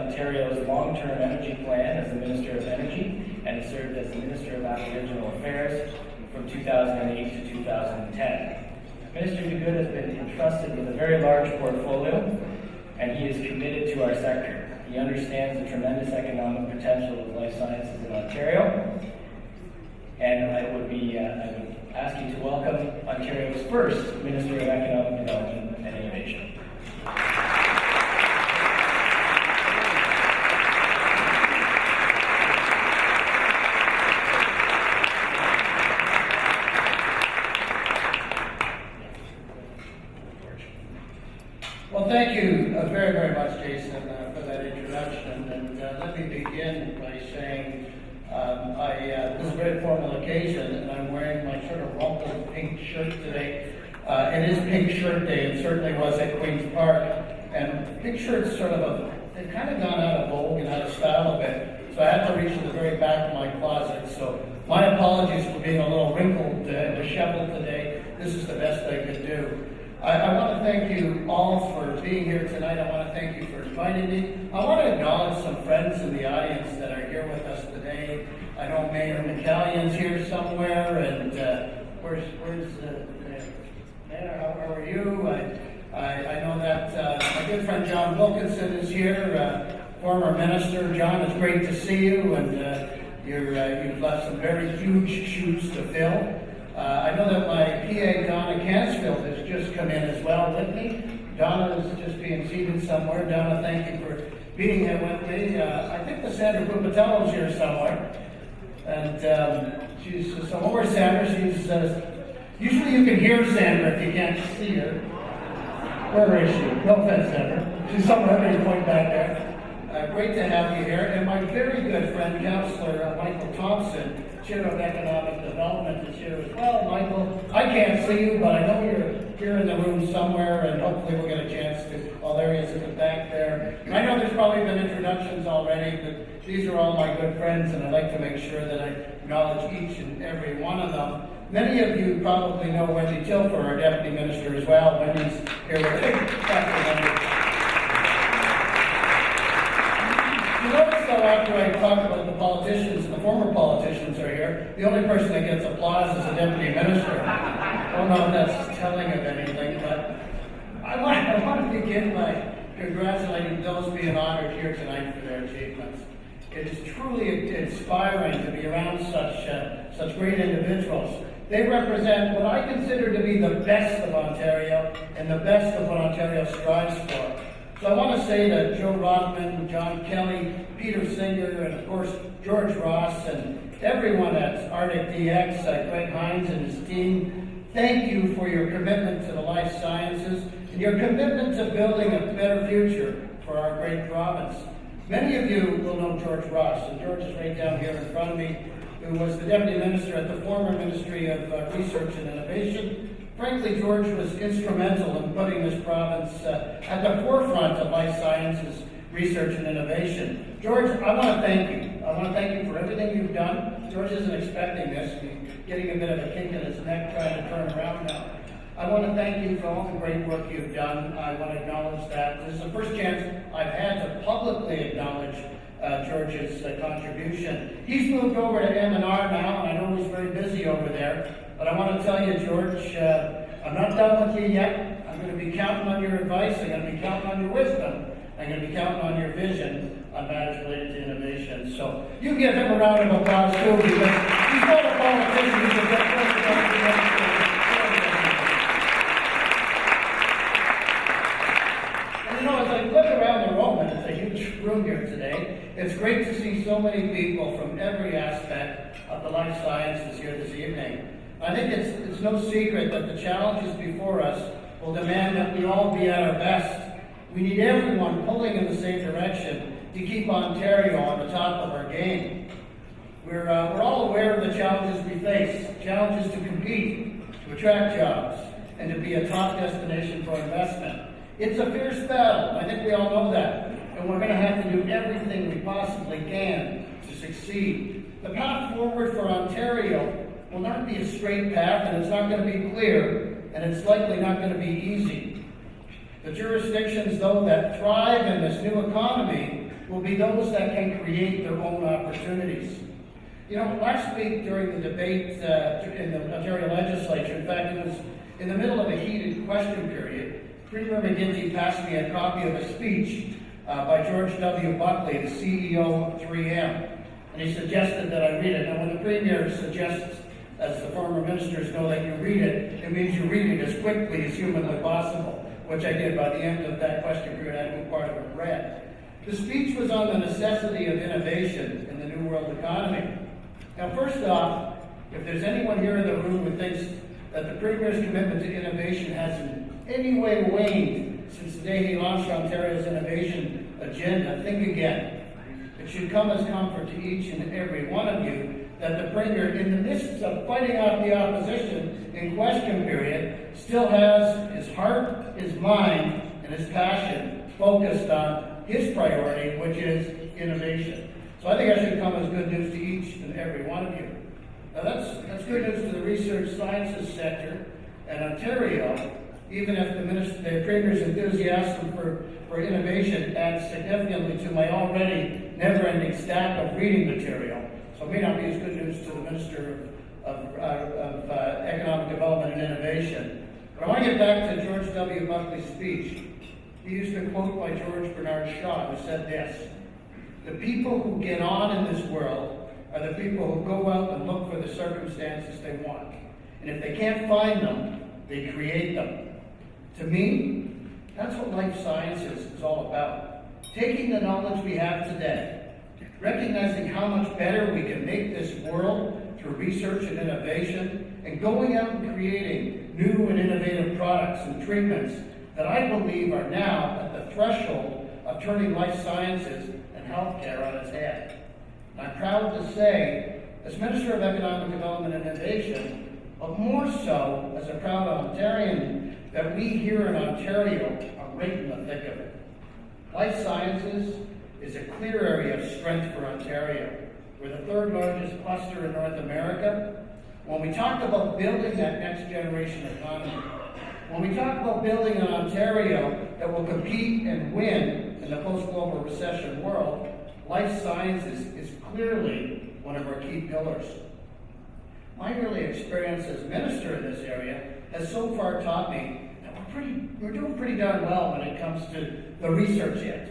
Ontario's long-term energy plan as the Minister of Energy and served as the Minister of Aboriginal Affairs from 2008 to 2010. Minister Duguid has been entrusted with a very large portfolio, and he is committed to our sector. He understands the tremendous economic potential of life sciences in Ontario, and I would ask you to welcome Ontario's first Minister of Economic Development and Innovation. Well, thank you very, very much, Jason, for that introduction. And let me begin by saying this is a very formal occasion, and I'm wearing my sort of rumpled pink shirt today. It is Pink Shirt Day, and certainly was at Queen's Park. And pink shirts they've kind of gone out of vogue and out of style a bit. So I had to reach to the very back of my closet. So my apologies for being a little wrinkled and disheveled today. This is the best I could do. I want to thank you all for being here tonight. I want to thank you for inviting me. I want to acknowledge some friends in the audience that are here with us today. I know Mayor McCallion's here somewhere, and where's Mayor? How are you? I know that my good friend John Wilkinson is here, former minister. John, it's great to see you, and you've left some very huge shoes to fill. I know that my PA, Donna Cansfield, has just come in as well with me. Donna is just being seated somewhere. Donna, thank you for being here with me. I think the Sandra Pupatello's here somewhere. And so where's Sandra? Usually you can hear Sandra if you can't see her. Where is she? No offense, Sandra. She's somewhere, maybe point back there. Great to have you here. And my very good friend, Councillor Michael Thompson, Chair of Economic Development, is here as well. Michael, I can't see you, but I know you're here in the room somewhere, and hopefully we'll get a chance to. Well, there he is at the back there. And I know there's probably been introductions already, but these are all my good friends, and I'd like to make sure that I acknowledge each and every one of them. Many of you probably know Wendy Tilfer, our Deputy Minister, as well. Wendy's here with me. Notice though, after I talk about the politicians, the former politicians are here, the only person that gets applause is the Deputy Minister. I don't know if that's telling of anything, but I want to begin by congratulating those being honored here tonight for their achievements. It is truly inspiring to be around such great individuals. They represent what I consider to be the best of Ontario and the best of what Ontario strives for. So I want to say to Joe Rodman, John Kelly, Peter Singer, and of course George Ross, and everyone at Arctic DX, Greg Hines and his team, thank you for your commitment to the life sciences and your commitment to building a better future for our great province. Many of you will know George Ross, and George is right down here in front of me, who was the Deputy Minister at the former Ministry of Research and Innovation. Frankly, George was instrumental in putting this province at the forefront of life sciences, research, and innovation. George, I want to thank you. I want to thank you for everything you've done. George isn't expecting this. He's getting a bit of a kink in his neck trying to turn around now. I want to thank you for all the great work you've done. I want to acknowledge that. This is the first chance I've had to publicly acknowledge George's contribution. He's moved over to M&R now, and I know he's very busy over there. But I want to tell you, George, I'm not done with you yet. I'm going to be counting on your advice. I'm going to be counting on your wisdom. I'm going to be counting on your vision on matters related to innovation. So you give him a round of applause, too, because he's not a politician. He's a good person. And you know, as I look around the room, and it's a huge room here today, it's great to see so many people from every aspect of the life sciences here this evening. I think it's no secret that the challenges before us will demand that we all be at our best. We need everyone pulling in the same direction to keep Ontario on the top of our game. We're all aware of the challenges we face, challenges to compete, to attract jobs, and to be a top destination for investment. It's a fierce battle. I think we all know that. And we're going to have to do everything we possibly can to succeed. The path forward for Ontario will not be a straight path, and it's not going to be clear, and it's likely not going to be easy. The jurisdictions, though, that thrive in this new economy will will be those that can create their own opportunities. You know, last week during the debate in the Ontario Legislature, in fact, it was in the middle of a heated question period, Premier McGuinty passed me a copy of a speech by George W. Buckley, the CEO of 3M. And he suggested that I read it. Now, when the Premier suggests, as the former ministers know, that you read it, it means you read it as quickly as humanly possible, which I did. By the end of that question period, I had a good part of it read. The speech was on the necessity of innovation in the New World economy. Now, first off, if there's anyone here in the room who thinks that the Premier's commitment to innovation has in any way waned since the day he launched Ontario's innovation agenda, think again. It should come as comfort to each and every one of you that the Premier, in the midst of fighting off the opposition in question period, still has his heart, his mind, and his passion focused on his priority, which is innovation. So I think that should come as good news to each and every one of you. Now that's good news to the research sciences sector and Ontario, even if the Premier's enthusiasm for innovation adds significantly to my already never-ending stack of reading material. So it may not be as good news to the Minister of Economic Development and Innovation. But I want to get back to George W. Buckley's speech. He used a quote by George Bernard Shaw, who said this: "The people who get on in this world are the people who go out and look for the circumstances they want. And if they can't find them, they create them." To me, that's what life sciences is all about. Taking the knowledge we have today, recognizing how much better we can make this world through research and innovation, and going out and creating new and innovative products and treatments that I believe are now at the threshold of turning life sciences and healthcare on its head. And I'm proud to say, as Minister of Economic Development and Innovation, but more so as a proud Ontarian, that we here in Ontario are right in the thick of it. Life sciences is a clear area of strength for Ontario. We're the third largest cluster in North America. When we talk about building that next generation economy, when we talk about building an Ontario that will compete and win in the post-global recession world, life sciences is clearly one of our key pillars. My early experience as minister in this area has so far taught me that we're doing pretty darn well when it comes to the research end.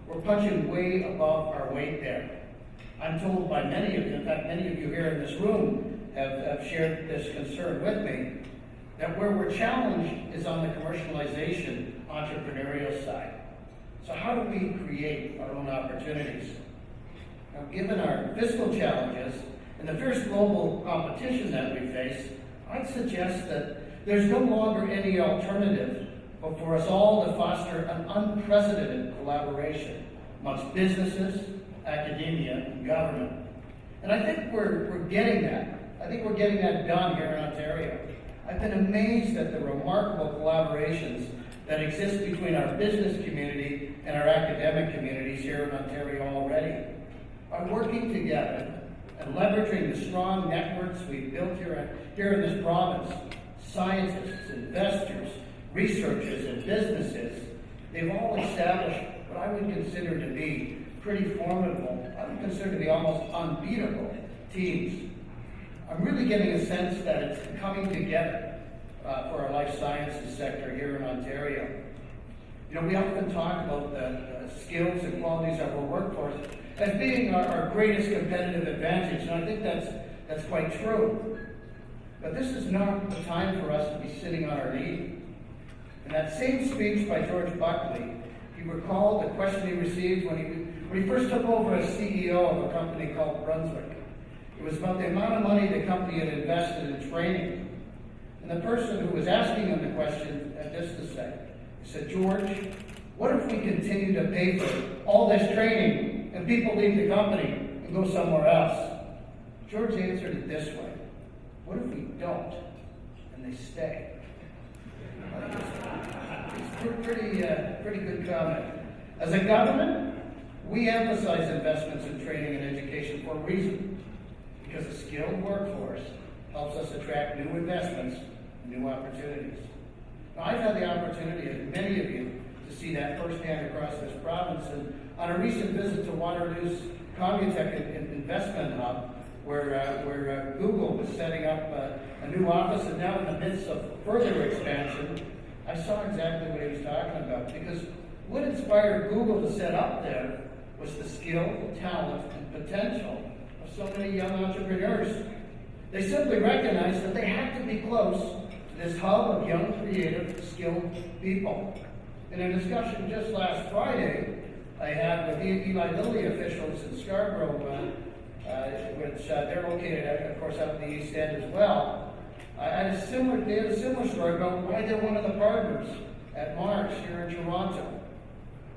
We're punching way above our weight there. I'm told by many of you, in fact many of you here in this room have shared this concern with me, that where we're challenged is on the commercialization entrepreneurial side. So how do we create our own opportunities? Now, given our fiscal challenges and the fierce global competition that we face, I'd suggest that there's no longer any alternative but for us all to foster an unprecedented collaboration amongst businesses, academia, and government. And I think we're getting that. I think we're getting that done here in Ontario. I've been amazed at the remarkable collaborations that exist between our business community and our academic communities here in Ontario already. By working together and leveraging the strong networks we've built here in this province, scientists, investors, researchers, and businesses, they've all established what I would consider to be pretty formidable, I would consider to be almost unbeatable teams. I'm really getting a sense that it's coming together for our life sciences sector here in Ontario. You know, we often talk about the skills and qualities of our workforce as being our greatest competitive advantage, and I think that's quite true. But this is not the time for us to be sitting on our knee. In that same speech by George Buckley, he recalled the question he received when he first took over as CEO of a company called Brunswick. It was about the amount of money the company had invested in training. And the person who was asking him the question had this to say. He said, "George, what if we continue to pay for all this training and people leave the company and go somewhere else?" George answered it this way: "What if we don't and they stay?" It's a pretty good comment. As a government, we emphasize investments in training and education for a reason. Because a skilled workforce helps us attract new investments and new opportunities. Now, I've had the opportunity, as many of you, to see that firsthand across this province, and on a recent visit to Waterloo's Comutech Investment Hub, where Google was setting up a new office, and now in the midst of further expansion, I saw exactly what he was talking about. Because what inspired Google to set up there was the skill, talent, and potential of so many young entrepreneurs. They simply recognized that they had to be close to this hub of young, creative, skilled people. In a discussion just last Friday, I had with Eli Lilly officials in Scarborough, which they're located, of course, out in the East End as well. They had a similar story about why they're one of the partners at Mars here in Toronto.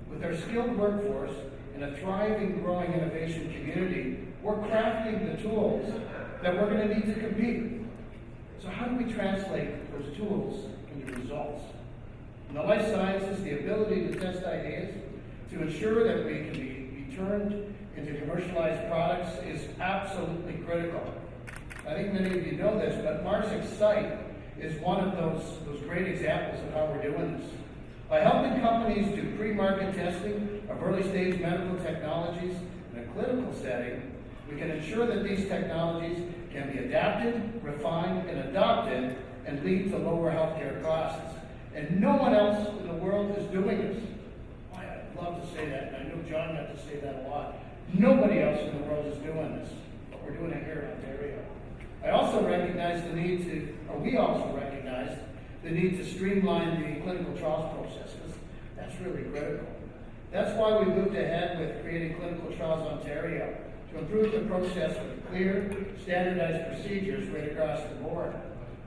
With our skilled workforce and a thriving, growing innovation community, we're crafting the tools that we're going to need to compete. So how do we translate those tools into results? In the life sciences, the ability to test ideas to ensure that we can be turned into commercialized products is absolutely critical. I think many of you know this, but Mars Excite is one of those great examples of how we're doing this. By helping companies do pre-market testing of early-stage medical technologies in a clinical setting, we can ensure that these technologies can be adapted, refined, and adopted and lead to lower healthcare costs. And no one else in the world is doing this. Boy, I'd love to say that, and I know John got to say that a lot. Nobody else in the world is doing this, but we're doing it here in Ontario. I also recognize the need to, or we also recognize the need to streamline the clinical trials process, because that's really critical. That's why we moved ahead with creating Clinical Trials Ontario, to improve the process with clear, standardized procedures right across the board.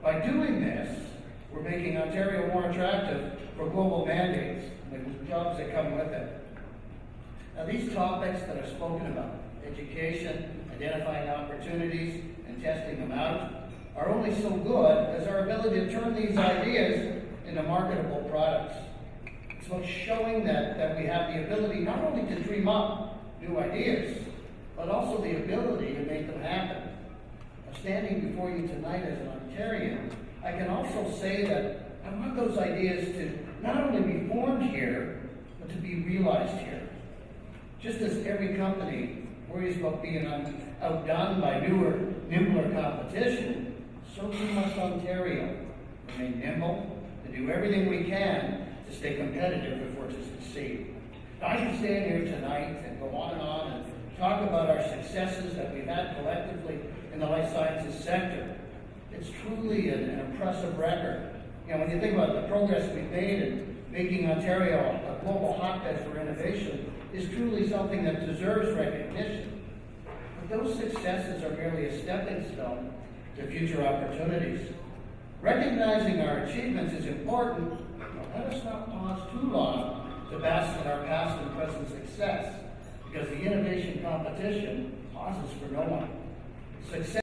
By doing this, we're making Ontario more attractive for global mandates and the jobs that come with it. Now, these topics that I've spoken about, education, identifying opportunities, and testing them out, are only so good as our ability to turn these ideas into marketable products. It's about showing that we have the ability not only to dream up new ideas, but also the ability to make them happen. Now, standing before you tonight as an Ontarian, I can also say that I want those ideas to not only be formed here, but to be realized here. Just as every company worries about being outdone by nimbler competition, so too must Ontario remain nimble and do everything we can to stay competitive if we're to succeed. Now, I can stand here tonight and go on and talk about our successes that we've had collectively in the life sciences sector. It's truly an impressive record. You know, when you think about the progress we've made in making Ontario a global hotbed for innovation, is truly something that deserves recognition. But those successes are merely a stepping stone to future opportunities. Recognizing our achievements is important, but let us not pause too long to bask in our past and present success, because the innovation competition pauses for no one. Success